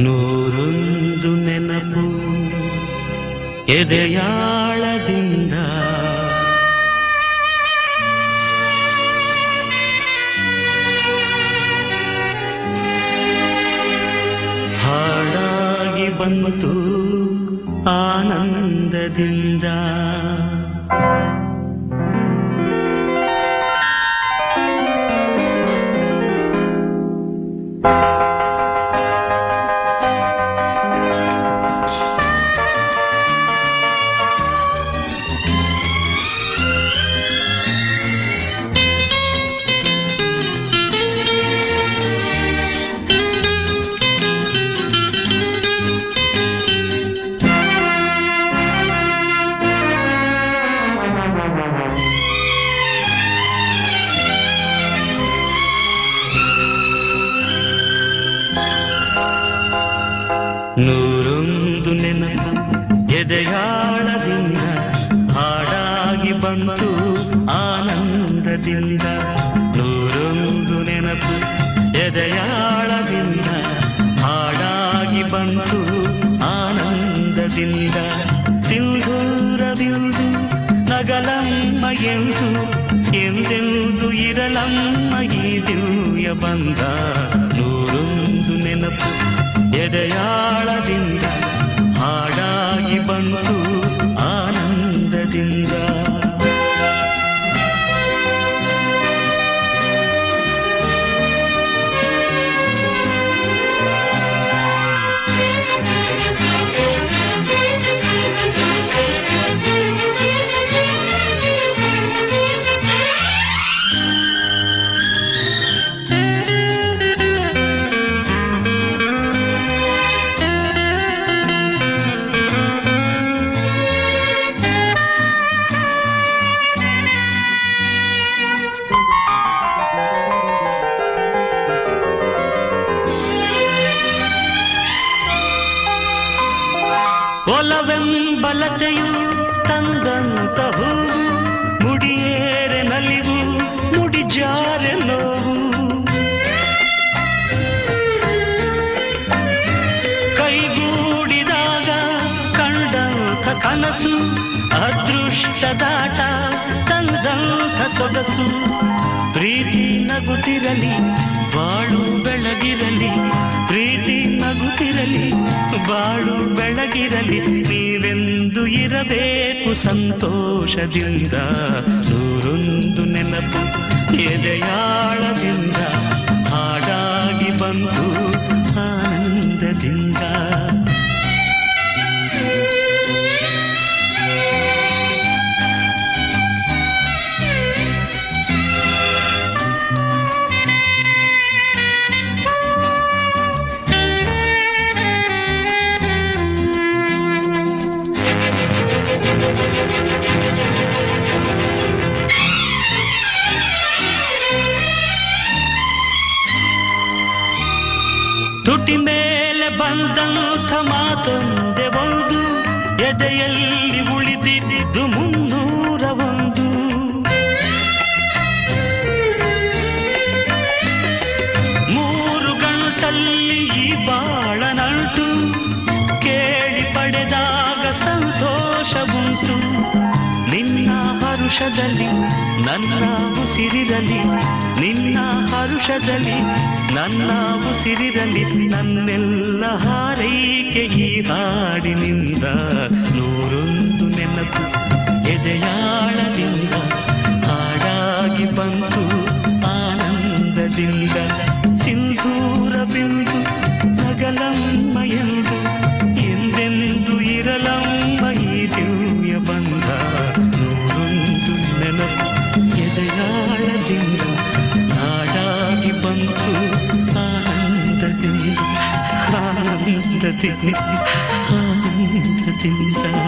ನೂರೊಂದು ನೆನಪು ಎದೆಯಾಳದಿಂದ ಹಾಡಾಗಿ ಬಂತು ಆನಂದದಿಂದ. ನೂರೊಂದು ನೆನಪು ಎದೆಯಾಳದಿಂದ ಹಾಡಾಗಿ ಬಂತು ಆನಂದದಿಂದ. ನೂರೊಂದು ನೆನಪು ಎದೆಯಾಳದಿಂದ ಹಾಡಾಗಿ ಬಂತು ಆನಂದದಿಂದ. ಸಿಂಧೂರವಿಂದು ನಗಲಮ್ಮ ಎಂದು ಎಂದೆಂದು ಇರಲಮ್ಮ ಈ ದಿವ್ಯ ಬಂದ. ನೂರೊಂದು ನೆನಪು ಎದೆಯಾಳದಿಂದ ಹಾಡಾಗಿ ಬಂತು ಆನಂದದಿಂದ. ಒಲವೆಂಬಲತೆಯು ತಂದಂತ ಹೂವು ಮುಡಿಯೇರೆ ನಲಿವು ಮುಡಿಜಾರೆ ನೋವು. ಕೈಗೂಡಿದಾಗ ಕಂಡಂಥ ಕನಸು ಅದೃಷ್ಟದಾಟ ತಂದಂಥ ಸೊಗಸು. ಪ್ರೀತಿ ನಗುತ್ತಿರಲಿ ಬಾಳು ಬೆಳಗಿರಲಿ, ಪ್ರೀತಿ ನಗುತ್ತಿರಲಿ ಬಾಳು ಬೆಳಗಿರಲಿ. ನೀವೆಂದು ಇರಬೇಕು ಸಂತೋಷದಿಂದ. ನೂರೊಂದು ನೆನಪು ಎದೆಯಾಳದಿಂದ ಹಾಡಾಗಿ ಬಂತು ಆನಂದದಿಂದ. ತುಟಿ ಮೇಲೆ ಬಂದಂಥ ಮಾತೊಂದೆ ಒಂದು, ಎದೆಯಲ್ಲಿ ಉಳಿದಿದ್ದು 301. ಮೂರು ಗಂಟಲ್ಲಿ ಈ ಬಾಳ ನಂಟು ಕೇಳಿ ಪಡೆದಾಗ ಸಂತೋಷ ಉಂಟು. ನಿನ್ನ ಹರುಷದಲ್ಲಿ ನನ್ನ ಉಸಿರಿರಲಿ, ನಿನ್ನ ಹರುಷದಲ್ಲಿ ನನ್ನ ಉಸಿರಿರಲಿ. ನನ್ನೆಲ್ಲ ಹಾರೈಕೆ ಈ ಹಾಡಿನಿಂದ. ನೂರೊಂದು ನೆನಪು ಎದೆಯಾಳದಿಂದ ಹಾಡಾಗಿ ಬಂತು ಆನಂದದಿಂದ. ಸಿಂಧೂರ ಬಿಂದು ನಗಲಮ್ಮ ಎಂದು ಎಂದೆಂದು ಇರಲಮ್ಮ ಈ ದಿವ್ಯ ಬಂದ. ನೂರೊಂದು ನೆನಪು ಎದೆಯಾಳದಿಂದ ಹಾಡಾಗಿ ಬಂತು ಆನಂದದಿಂದ ಆನಂದದಿಂದ ಆನಂದದಿಂದ.